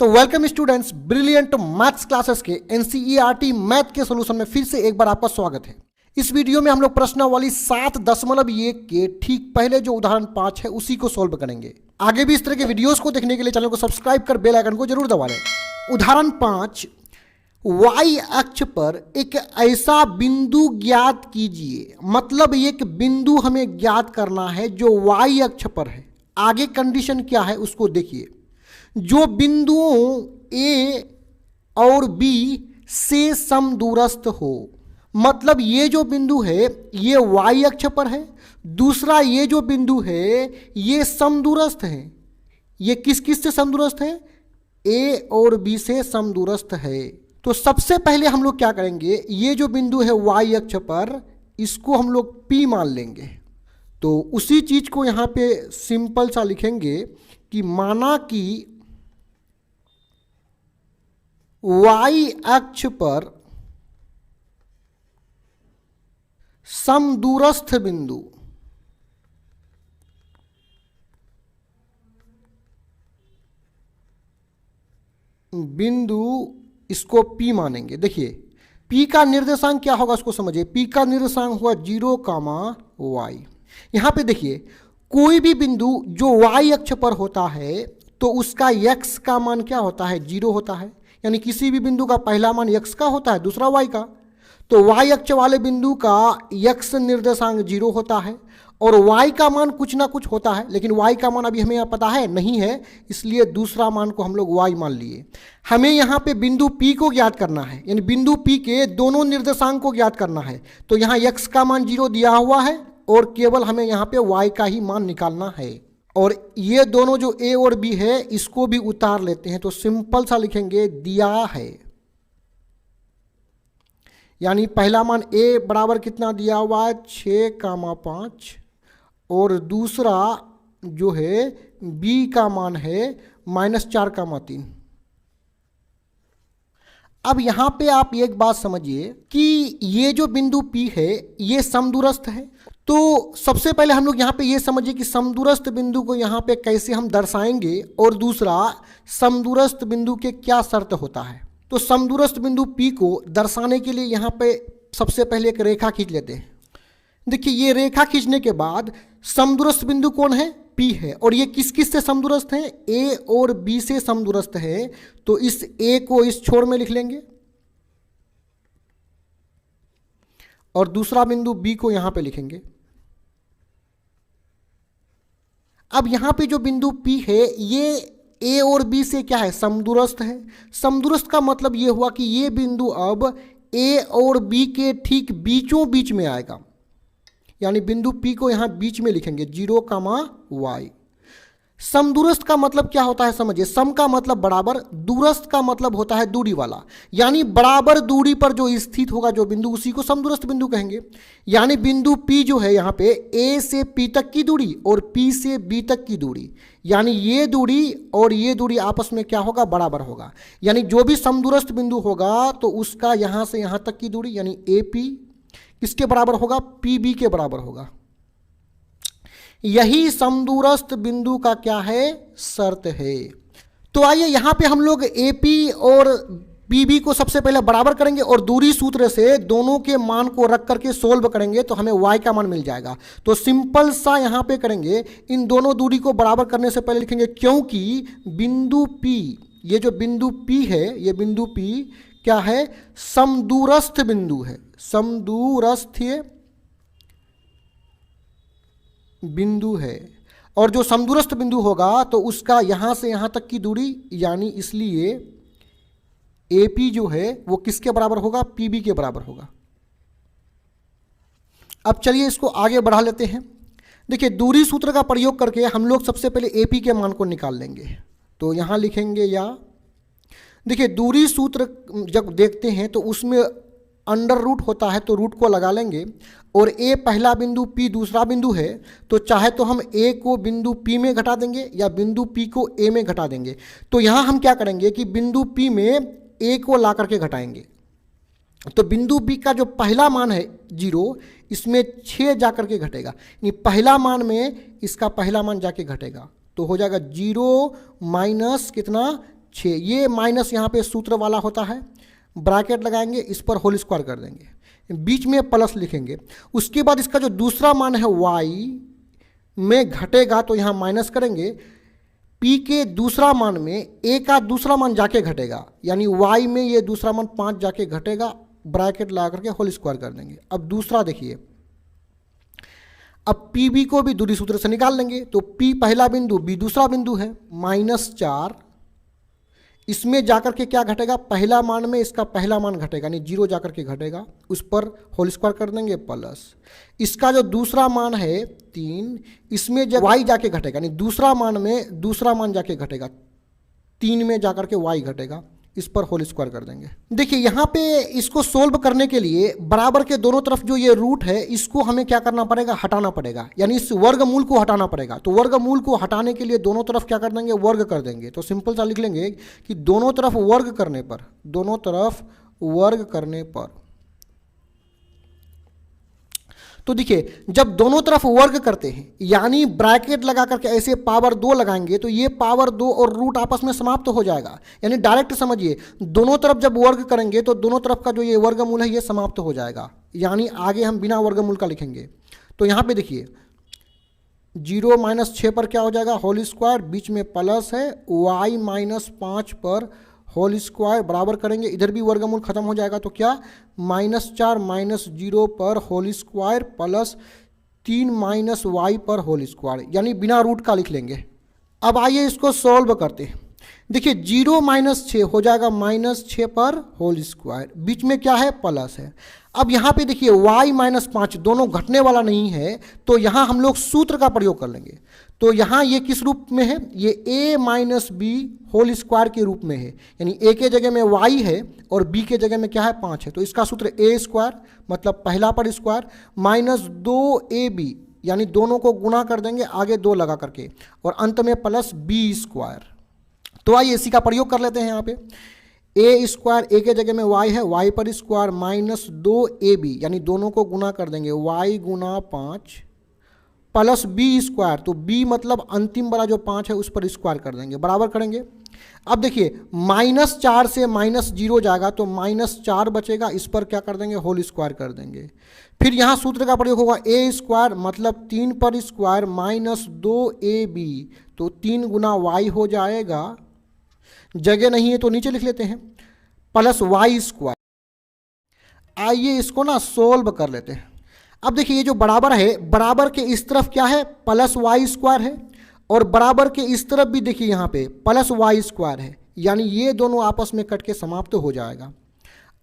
तो welcome students, brilliant maths classes के NCERT math के सॉल्यूशन में फिर से एक बार आपका स्वागत है। इस वीडियो में हम लोग प्रश्नावली 7.1 के ठीक पहले जो उदाहरण 5 है उसी को सॉल्व करेंगे। आगे भी इस तरह के वीडियोस को देखने के लिए चैनल को सब्सक्राइब कर बेल आइकन को जरूर दबा लें। उदाहरण 5, y अक्ष पर एक ऐसा बिंदु ज्ञात कीजिए। मतलब एक बिंदु हमें ज्ञात करना है जो y अक्ष पर है। आगे कंडीशन क्या है उसको देखिए। जो बिंदुओं A और B से समदूरस्थ हो, मतलब ये जो बिंदु है ये y अक्ष पर है, दूसरा ये जो बिंदु है ये समदूरस्थ है। ये किस किस से समदूरस्थ है? A और B से समदूरस्थ है। तो सबसे पहले हम लोग क्या करेंगे, ये जो बिंदु है y अक्ष पर इसको हम लोग P मान लेंगे। तो उसी चीज को यहाँ पे सिंपल सा लिखेंगे कि माना कि y अक्ष पर समदूरस्थ बिंदु इसको P मानेंगे। देखिए P का निर्देशांक क्या होगा उसको समझिए। P का निर्देशांक हुआ 0, y। यहां पे देखिए कोई भी बिंदु जो y अक्ष पर होता है तो उसका x का मान क्या होता है? 0 होता है। यानी किसी भी बिंदु का पहला मान x का होता है, दूसरा y का। तो y अक्ष वाले बिंदु का x निर्देशांक 0 होता है और y का मान कुछ ना कुछ होता है, लेकिन y का मान अभी हमें यहाँ पता है नहीं है, इसलिए दूसरा मान को हम लोग y मान लिए। हमें यहाँ पे बिंदु P को ज्ञात करना है, यानी बिंदु P के दोनों निर्देशांक को ज्ञात करना है। तो यहाँ x का मान 0 दिया हुआ है और केवल हमें यहाँ पे y का ही मान निकालना है। और ये दोनों जो a और b है इसको भी उतार लेते हैं। तो सिंपल सा लिखेंगे दिया है, यानी पहला मान a बराबर कितना दिया हुआ है? 6, 5 और दूसरा जो है b का मान है -4, 3। अब यहां पे आप एक बात समझिए कि ये जो बिंदु P है ये समदूरस्थ है। तो सबसे पहले हम लोग यहाँ पे ये समझिए कि समदूरस्थ बिंदु को यहाँ पे कैसे हम दर्शाएंगे और दूसरा समदूरस्थ बिंदु के क्या शर्त होता है। तो समदूरस्थ बिंदु P को दर्शाने के लिए यहाँ पे सबसे पहले एक रेखा खींच लेते हैं। देखिए ये रेखा खींचने के बाद समदूरस्थ बिंदु कौन है? P है। और ये किस किस से समदूरस्थ है? A और B से समदूरस्थ है। तो इस A को इस छोर में लिख लेंगे और दूसरा बिंदु B को यहां पे लिखेंगे। अब यहां पे जो बिंदु P है ये A और B से क्या है? समदूरस्थ है। समदूरस्थ का मतलब ये हुआ कि ये बिंदु अब A और B के ठीक बीचों बीच में आएगा, यानी बिंदु P को यहां बीच में लिखेंगे 0, y। समदूरस्थ का मतलब क्या होता है समझिए। सम का मतलब बराबर, दूरस्थ का मतलब होता है दूरी वाला, यानी बराबर दूरी पर जो स्थित होगा जो बिंदु उसी को समदूरस्थ बिंदु कहेंगे। यानी बिंदु P जो है यहाँ पे A से P तक की दूरी और P से B तक की दूरी, यानी ये दूरी और ये दूरी आपस में क्या होगा? बराबर होगा। यानी जो भी समदूरस्थ बिंदु होगा तो उसका यहाँ से यहाँ तक की दूरी यानी AP किसके बराबर होगा? PB के बराबर होगा। यही समदूरस्थ बिंदु का क्या है? शर्त है। तो आइए यहां पे हम लोग AP और PB को सबसे पहले बराबर करेंगे और दूरी सूत्र से दोनों के मान को रख करके सोल्व करेंगे तो हमें y का मान मिल जाएगा। तो सिंपल सा यहां पे करेंगे, इन दोनों दूरी को बराबर करने से पहले लिखेंगे क्योंकि बिंदु P, ये जो बिंदु P है ये बिंदु P क्या है? समदूरस्थ बिंदु है। समदूरस्थ बिंदु है और जो समदूरस्थ बिंदु होगा तो उसका यहां से यहां तक की दूरी, यानी इसलिए AP जो है वो किसके बराबर होगा? PB के बराबर होगा। अब चलिए इसको आगे बढ़ा लेते हैं। देखिए दूरी सूत्र का प्रयोग करके हम लोग सबसे पहले AP के मान को निकाल लेंगे। तो यहां लिखेंगे या देखिए दूरी सूत्र जब देखते हैं तो उसमें अंडर रूट होता है तो रूट को लगा लेंगे और A पहला बिंदु P दूसरा बिंदु है तो चाहे तो हम A को बिंदु P में घटा देंगे या बिंदु P को A में घटा देंगे। तो यहाँ हम क्या करेंगे कि बिंदु P में A को ला करके घटाएंगे। तो बिंदु B का जो पहला मान है 0, इसमें 6 जा करके घटेगा, यानी पहला मान में इसका पहला मान जाके घटेगा। तो हो जाएगा 0 माइनस कितना 6, ये माइनस यहाँ पे सूत्र वाला होता है, ब्रैकेट लगाएंगे, इस पर होल स्क्वायर कर देंगे, बीच में प्लस लिखेंगे। उसके बाद इसका जो दूसरा मान है y में घटेगा तो यहाँ माइनस करेंगे, p के दूसरा मान में a का दूसरा मान जाके घटेगा, यानी y में ये दूसरा मान 5 जाके घटेगा, ब्रैकेट लगा करके होल स्क्वायर कर देंगे। अब दूसरा देखिए, अब पी बी को भी दूरी सूत्र से निकाल लेंगे, तो P पहला बिंदु, B दूसरा बिंदु है, -4, इसमें जाकर के क्या घटेगा, पहला मान में इसका पहला मान घटेगा, यानी 0 जाकर के घटेगा, उस पर होल स्क्वायर कर देंगे प्लस। इसका जो दूसरा मान है 3, इसमें जब y जाके घटेगा, यानी दूसरा मान में दूसरा मान जाके घटेगा, 3 में जाकर के y घटेगा, इस पर होल स्क्वायर कर देंगे। देखिए यहाँ पे इसको सोल्व करने के लिए बराबर के दोनों तरफ जो ये रूट है इसको हमें क्या करना पड़ेगा, हटाना पड़ेगा, यानी इस वर्गमूल को हटाना पड़ेगा। तो वर्गमूल को हटाने के लिए दोनों तरफ क्या कर देंगे, वर्ग कर देंगे। तो सिंपल सा लिख लेंगे कि दोनों तरफ वर्ग करने पर, दोनों तरफ वर्ग करने पर, तो देखिए जब दोनों तरफ वर्ग करते हैं, यानी ब्रैकेट लगा करके ऐसे पावर 2 लगाएंगे, तो ये पावर 2 और रूट आपस में समाप्त हो जाएगा। यानी डायरेक्ट समझिए, दोनों तरफ जब वर्ग करेंगे तो दोनों तरफ का जो ये वर्गमूल है ये समाप्त हो जाएगा, यानी आगे हम बिना वर्गमूल का लिखेंगे। तो यहाँ पे देखिए 0 - 6 पर क्या हो जाएगा, होल स्क्वायर, बीच में प्लस है, y -5 पर होल स्क्वायर, बराबर करेंगे, इधर भी वर्गमूल खत्म हो जाएगा, तो क्या -4 - 0 पर होल स्क्वायर प्लस 3 - y पर होल स्क्वायर, यानी बिना रूट का लिख लेंगे। अब आइए इसको सॉल्व करते हैं। देखिए 0 - 6 हो जाएगा -6 पर होल स्क्वायर, बीच में क्या है, प्लस है। अब यहाँ पे देखिए y -5 दोनों घटने वाला नहीं है, तो यहाँ हम लोग सूत्र का प्रयोग कर लेंगे। तो यहाँ ये किस रूप में है, ये a - b होल स्क्वायर के रूप में है, यानी a के जगह में y है और b के जगह में क्या है, 5 है। तो इसका सूत्र a स्क्वायर मतलब पहला पर स्क्वायर -2ab, यानी दोनों को गुणा कर देंगे आगे 2 लगा करके, और अंत में प्लस b स्क्वायर। तो आइए इसी का प्रयोग कर लेते हैं। यहाँ पे a स्क्वायर, a के जगह में y है, y पर स्क्वायर -2ab, यानी दोनों को गुना कर देंगे, y गुना 5 प्लस b स्क्वायर, तो b मतलब अंतिम वाला जो 5 है उस पर स्क्वायर कर देंगे, बराबर करेंगे। अब देखिए -4 से -0 जाएगा तो -4 बचेगा, इस पर क्या कर देंगे, होल स्क्वायर कर देंगे। फिर यहाँ सूत्र का प्रयोग होगा, a स्क्वायर मतलब 3 पर स्क्वायर -2ab, तो 3 गुना y हो जाएगा, जगह नहीं है तो नीचे लिख लेते हैं, प्लस y स्क्वायर। आइए इसको ना सोल्व कर लेते हैं। अब देखिए ये जो बराबर है, बराबर के इस तरफ क्या है, प्लस y स्क्वायर है, और बराबर के इस तरफ भी देखिए यहाँ पे प्लस y स्क्वायर है, यानी ये दोनों आपस में कट के समाप्त हो जाएगा।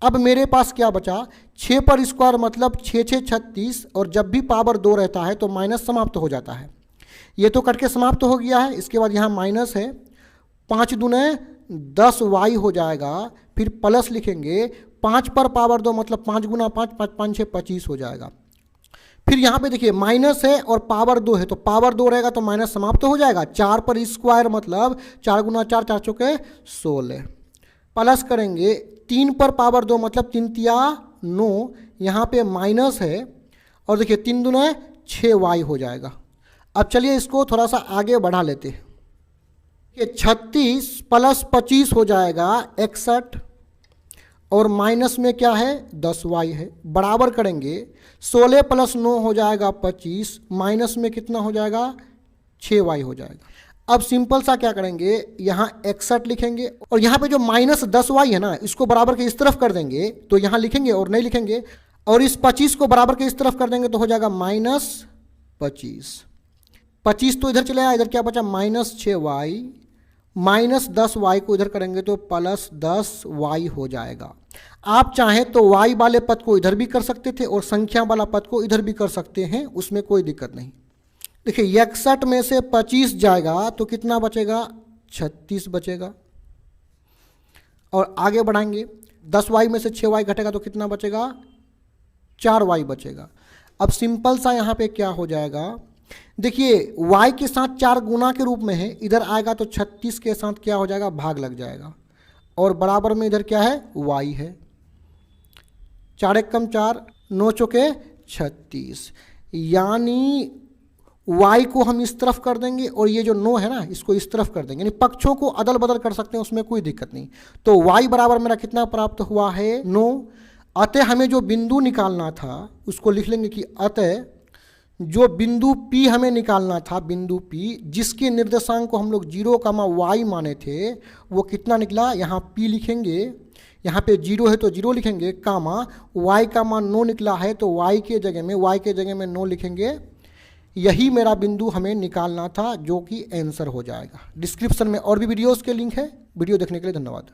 अब मेरे पास क्या बचा, 6 पर स्क्वायर मतलब 6 6 36, और जब भी पावर 2 रहता है तो माइनस समाप्त हो जाता है, ये तो कट के समाप्त हो गया है। इसके बाद यहाँ माइनस है, 5 दूने 10 y हो जाएगा, फिर प्लस लिखेंगे, 5 पर पावर 2 मतलब 5 गुना 5, 5 5 6 25 हो जाएगा। फिर यहाँ पे देखिए माइनस है और पावर 2 है, तो पावर 2 रहेगा तो माइनस समाप्त हो जाएगा। 4 पर स्क्वायर मतलब 4 गुना 4, 4 चौके 16, प्लस करेंगे 3 पर पावर 2 मतलब 3 तिया 9, यहाँ पे माइनस है, और देखिए 3 दूना 6y हो जाएगा। अब चलिए इसको थोड़ा सा आगे बढ़ा लेते हैं। 36 प्लस 25 हो जाएगा 61, और माइनस में क्या है, 10y है, बराबर करेंगे, 16 प्लस 9 हो जाएगा 25, माइनस में कितना हो जाएगा, 6y हो जाएगा। अब सिंपल सा क्या करेंगे, यहाँ 61 लिखेंगे, और यहाँ पे जो माइनस 10y है ना, इसको बराबर के इस तरफ कर देंगे, तो यहाँ लिखेंगे और नहीं लिखेंगे, और इस 25 को बराबर के इस तरफ कर देंगे तो हो जाएगा -25। 25 तो इधर चले आया, इधर क्या बचा, -6y, -10y को इधर करेंगे तो +10y हो जाएगा। आप चाहें तो y वाले पद को इधर भी कर सकते थे और संख्या वाला पद को इधर भी कर सकते हैं, उसमें कोई दिक्कत नहीं। देखिए 61 में से 25 जाएगा तो कितना बचेगा, 36 बचेगा, और आगे बढ़ाएंगे, 10y में से 6y घटेगा तो कितना बचेगा, 4y बचेगा। अब सिंपल सा यहाँ पे क्या हो जाएगा, देखिए y के साथ 4 गुना के रूप में है, इधर आएगा तो 36 के साथ क्या हो जाएगा, भाग लग जाएगा, और बराबर में इधर क्या है, y है, 4 1 कम 4, 9 चौके 36, यानी y को हम इस तरफ कर देंगे और ये जो 9 है ना इसको इस तरफ कर देंगे, यानी पक्षों को अदल बदल कर सकते हैं, उसमें कोई दिक्कत नहीं। तो y बराबर मेरा कितना प्राप्त हुआ है 9। अतः हमें जो बिंदु निकालना था उसको लिख लेंगे कि अतः जो बिंदु P हमें निकालना था, बिंदु P जिसके निर्देशांक को हम लोग 0, y माने थे, वो कितना निकला, यहाँ P लिखेंगे, यहाँ पे 0 है तो 0 लिखेंगे, y का मान 9 निकला है तो y के जगह में 9 लिखेंगे। यही मेरा बिंदु हमें निकालना था जो कि आंसर हो जाएगा। डिस्क्रिप्शन में और भी वीडियोस के लिंक है। वीडियो देखने के लिए धन्यवाद।